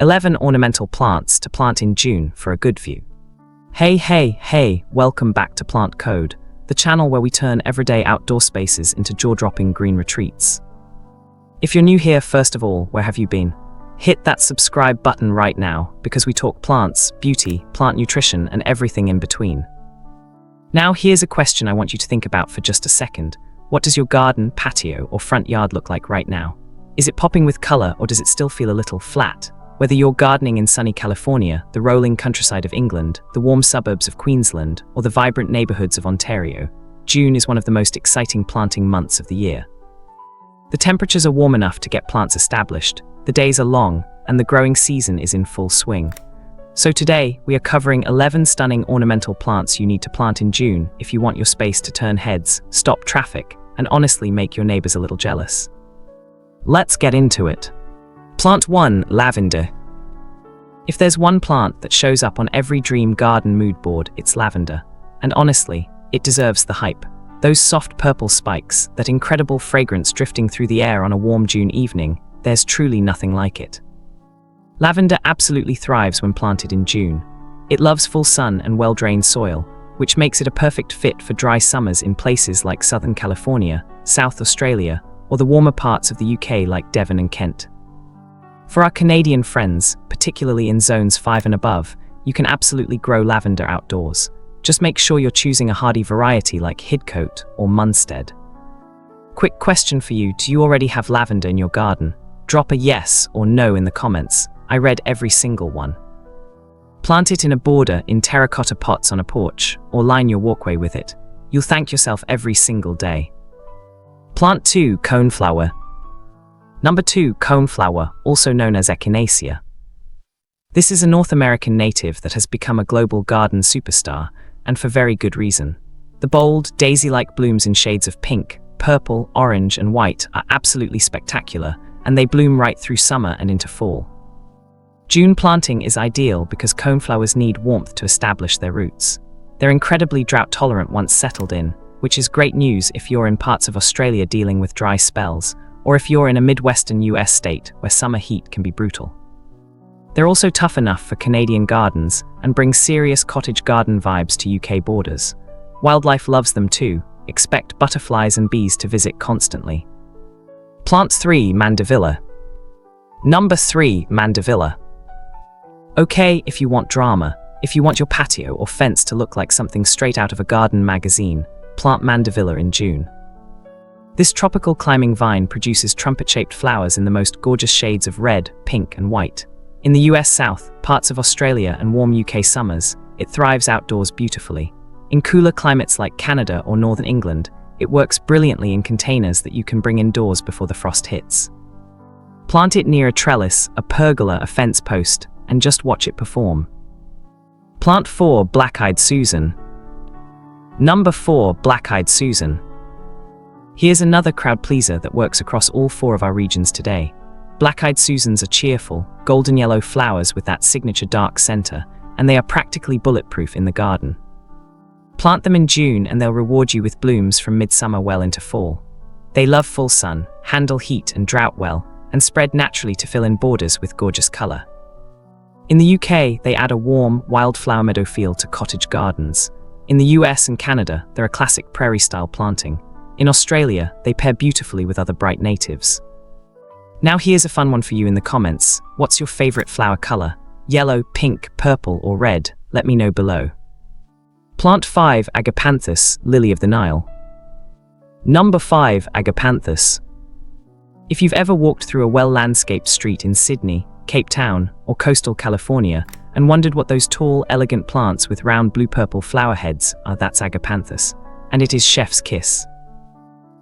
11 ornamental plants to plant in June for a good view. Hey, welcome back to Plant Code, the channel where we turn everyday outdoor spaces into jaw-dropping green retreats. If you're new here, first of all, where have you been? Hit that subscribe button right now, because we talk plants, beauty, plant nutrition, and everything in between. Now here's a question I want you to think about for just a second. What does your garden, patio, or front yard look like right now? Is it popping with color, or does it still feel a little flat? Whether you're gardening in sunny California, the rolling countryside of England, the warm suburbs of Queensland, or the vibrant neighborhoods of Ontario, June is one of the most exciting planting months of the year. The temperatures are warm enough to get plants established, the days are long, and the growing season is in full swing. So today, we are covering 11 stunning ornamental plants you need to plant in June if you want your space to turn heads, stop traffic, and honestly make your neighbors a little jealous. Let's get into it. Plant 1, Lavender. If there's one plant that shows up on every dream garden mood board, it's lavender. And honestly, it deserves the hype. Those soft purple spikes, that incredible fragrance drifting through the air on a warm June evening, there's truly nothing like it. Lavender absolutely thrives when planted in June. It loves full sun and well-drained soil, which makes it a perfect fit for dry summers in places like Southern California, South Australia, or the warmer parts of the UK like Devon and Kent. For our Canadian friends, particularly in zones 5 and above, you can absolutely grow lavender outdoors. Just make sure you're choosing a hardy variety like Hidcote or Munstead. Quick question for you, do you already have lavender in your garden? Drop a yes or no in the comments. I read every single one. Plant it in a border in terracotta pots on a porch, or line your walkway with it. You'll thank yourself every single day. Plant 2, Coneflower. Number 2, Coneflower, also known as Echinacea. This is a North American native that has become a global garden superstar, and for very good reason. The bold, daisy-like blooms in shades of pink, purple, orange, and white are absolutely spectacular, and they bloom right through summer and into fall. June planting is ideal because coneflowers need warmth to establish their roots. They're incredibly drought-tolerant once settled in, which is great news if you're in parts of Australia dealing with dry spells, or if you're in a Midwestern US state where summer heat can be brutal. They're also tough enough for Canadian gardens and bring serious cottage garden vibes to UK borders. Wildlife loves them too. Expect butterflies and bees to visit constantly. Plant 3, Mandevilla. Number 3, Mandevilla. Okay, if you want drama, if you want your patio or fence to look like something straight out of a garden magazine, plant Mandevilla in June. This tropical climbing vine produces trumpet-shaped flowers in the most gorgeous shades of red, pink, and white. In the US South, parts of Australia, and warm UK summers, it thrives outdoors beautifully. In cooler climates like Canada or Northern England, it works brilliantly in containers that you can bring indoors before the frost hits. Plant it near a trellis, a pergola, a fence post, and just watch it perform. Plant 4, Black-Eyed Susan. Number 4, Black-Eyed Susan. Here's another crowd pleaser that works across all 4 of our regions today. Black-Eyed Susans are cheerful, golden yellow flowers with that signature dark center, and they are practically bulletproof in the garden. Plant them in June and they'll reward you with blooms from midsummer well into fall. They love full sun, handle heat and drought well, and spread naturally to fill in borders with gorgeous color. In the UK, they add a warm, wildflower meadow feel to cottage gardens. In the US and Canada, they're a classic prairie-style planting. In Australia, they pair beautifully with other bright natives. Now here's a fun one for you in the comments. What's your favorite flower color? Yellow, pink, purple, or red? Let me know below. Plant 5, Agapanthus, Lily of the Nile. Number 5, Agapanthus. If you've ever walked through a well-landscaped street in Sydney, Cape Town, or coastal California and wondered what those tall, elegant plants with round blue-purple flower heads are, that's Agapanthus. And it is chef's kiss.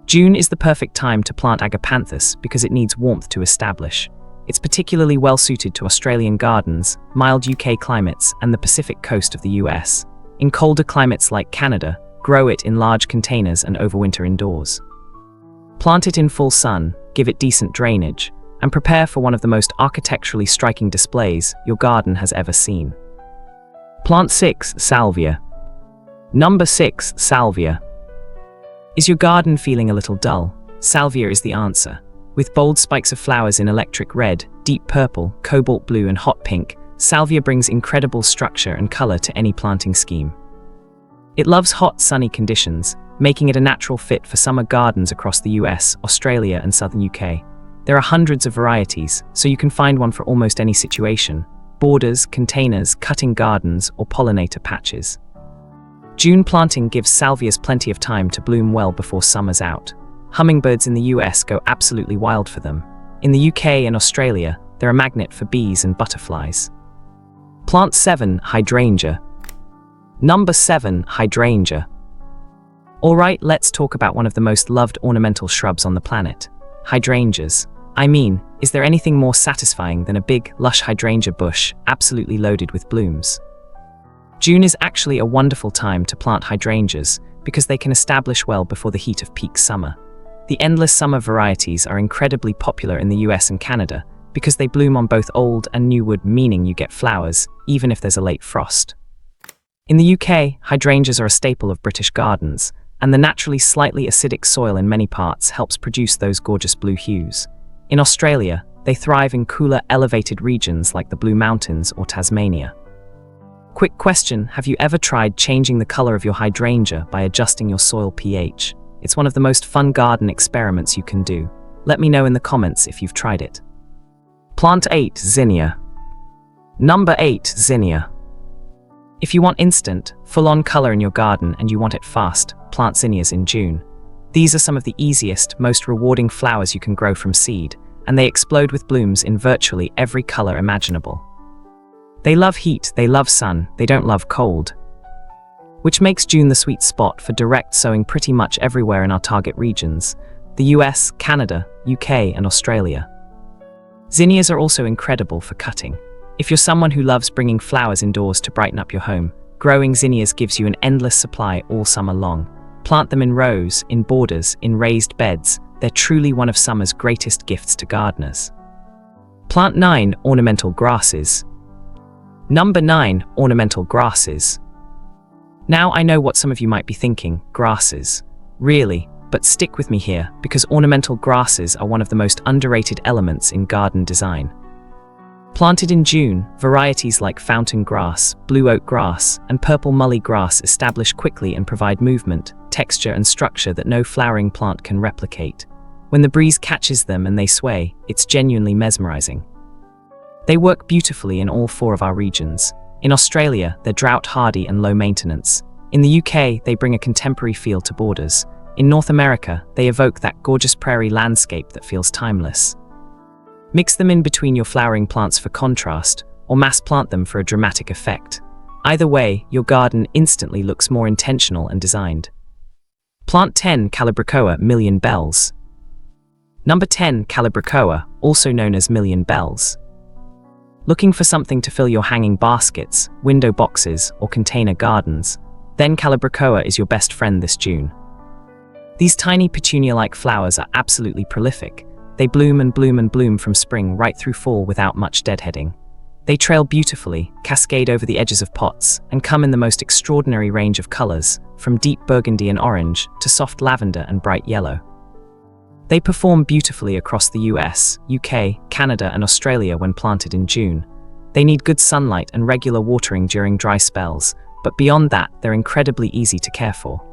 June is the perfect time to plant Agapanthus because it needs warmth to establish. It's particularly well-suited to Australian gardens, mild UK climates, and the Pacific coast of the US. In colder climates like Canada, grow it in large containers and overwinter indoors. Plant it in full sun, give it decent drainage, and prepare for one of the most architecturally striking displays your garden has ever seen. Plant 6, Salvia. Number 6, Salvia. Is your garden feeling a little dull? Salvia is the answer. With bold spikes of flowers in electric red, deep purple, cobalt blue, and hot pink, Salvia brings incredible structure and color to any planting scheme. It loves hot, sunny conditions, making it a natural fit for summer gardens across the US, Australia, and southern UK. There are hundreds of varieties, so you can find one for almost any situation: borders, containers, cutting gardens, or pollinator patches. June planting gives salvias plenty of time to bloom well before summer's out. Hummingbirds in the US go absolutely wild for them. In the UK and Australia, they're a magnet for bees and butterflies. Plant 7, Hydrangea. Number 7, Hydrangea. Alright, let's talk about one of the most loved ornamental shrubs on the planet, hydrangeas. I mean, is there anything more satisfying than a big, lush hydrangea bush absolutely loaded with blooms? June is actually a wonderful time to plant hydrangeas because they can establish well before the heat of peak summer. The endless summer varieties are incredibly popular in the US and Canada because they bloom on both old and new wood, meaning you get flowers even if there's a late frost. In the UK, hydrangeas are a staple of British gardens, and the naturally slightly acidic soil in many parts helps produce those gorgeous blue hues. In Australia, they thrive in cooler, elevated regions like the Blue Mountains or Tasmania. Quick question, have you ever tried changing the color of your hydrangea by adjusting your soil pH? It's one of the most fun garden experiments you can do. Let me know in the comments if you've tried it. Plant 8, Zinnia. Number 8, Zinnia. If you want instant, full-on color in your garden and you want it fast, plant zinnias in June. These are some of the easiest, most rewarding flowers you can grow from seed, and they explode with blooms in virtually every color imaginable. They love heat, they love sun, they don't love cold, which makes June the sweet spot for direct sowing pretty much everywhere in our target regions: the US, Canada, UK, and Australia. Zinnias are also incredible for cutting. If you're someone who loves bringing flowers indoors to brighten up your home, growing zinnias gives you an endless supply all summer long. Plant them in rows, in borders, in raised beds. They're truly one of summer's greatest gifts to gardeners. Plant 9, Ornamental Grasses. Number 9, Ornamental Grasses. Now I know what some of you might be thinking, grasses. Really? But stick with me here, because ornamental grasses are one of the most underrated elements in garden design. Planted in June, varieties like fountain grass, blue oak grass, and purple mully grass establish quickly and provide movement, texture, and structure that no flowering plant can replicate. When the breeze catches them and they sway, it's genuinely mesmerizing. They work beautifully in all 4 of our regions. In Australia, they're drought-hardy and low maintenance. In the UK, they bring a contemporary feel to borders. In North America, they evoke that gorgeous prairie landscape that feels timeless. Mix them in between your flowering plants for contrast, or mass plant them for a dramatic effect. Either way, your garden instantly looks more intentional and designed. Plant 10, Calibrachoa, Million Bells. Number 10, Calibrachoa, also known as Million Bells. Looking for something to fill your hanging baskets, window boxes, or container gardens? Then Calibrachoa is your best friend this June. These tiny petunia-like flowers are absolutely prolific. They bloom and bloom and bloom from spring right through fall without much deadheading. They trail beautifully, cascade over the edges of pots, and come in the most extraordinary range of colors, from deep burgundy and orange to soft lavender and bright yellow. They perform beautifully across the US, UK, Canada, and Australia when planted in June. They need good sunlight and regular watering during dry spells, but beyond that, they're incredibly easy to care for.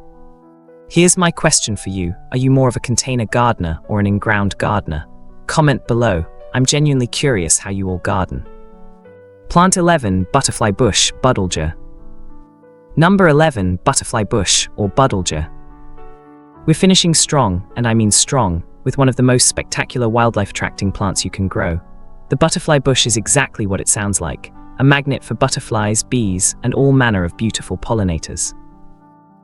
Here's my question for you: are you more of a container gardener or an in-ground gardener? Comment below. I'm genuinely curious how you all garden. Plant 11, Butterfly Bush, Buddleja. Number 11, Butterfly Bush, or Buddleja. We're finishing strong, and I mean strong, with one of the most spectacular wildlife-attracting plants you can grow. The butterfly bush is exactly what it sounds like: a magnet for butterflies, bees, and all manner of beautiful pollinators.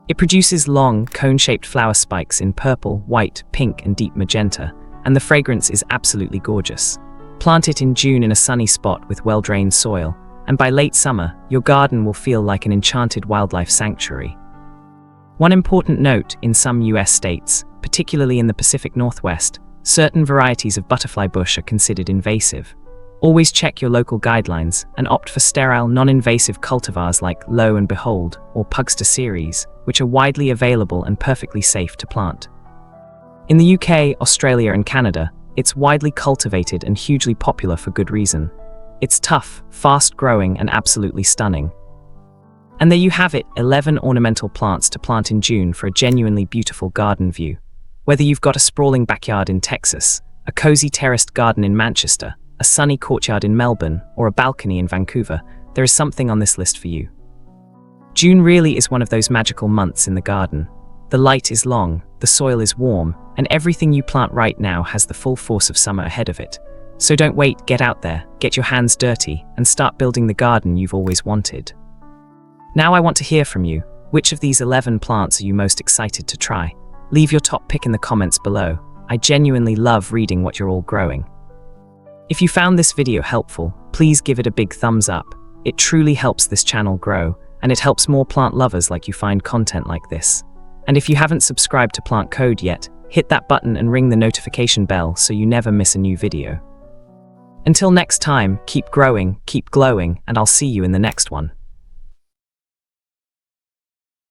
It produces long, cone-shaped flower spikes in purple, white, pink, and deep magenta, and the fragrance is absolutely gorgeous. Plant it in June in a sunny spot with well-drained soil, and by late summer, your garden will feel like an enchanted wildlife sanctuary. One important note: in some US states, particularly in the Pacific Northwest, certain varieties of butterfly bush are considered invasive. Always check your local guidelines and opt for sterile, non-invasive cultivars like Lo and Behold or Pugster series, which are widely available and perfectly safe to plant. In the UK, Australia, and Canada, It's widely cultivated and hugely popular for good reason. It's tough, fast-growing, and absolutely stunning. And there you have it, 11 ornamental plants to plant in June for a genuinely beautiful garden view. Whether you've got a sprawling backyard in Texas, a cozy terraced garden in Manchester, a sunny courtyard in Melbourne, or a balcony in Vancouver, there is something on this list for you. June really is one of those magical months in the garden. The light is long, the soil is warm, and everything you plant right now has the full force of summer ahead of it. So don't wait, get out there, get your hands dirty, and start building the garden you've always wanted. Now I want to hear from you. Which of these 11 plants are you most excited to try? Leave your top pick in the comments below. I genuinely love reading what you're all growing. If you found this video helpful, please give it a big thumbs up. It truly helps this channel grow, and it helps more plant lovers like you find content like this. And if you haven't subscribed to Plant Code yet, hit that button and ring the notification bell so you never miss a new video. Until next time, keep growing, keep glowing, and I'll see you in the next one.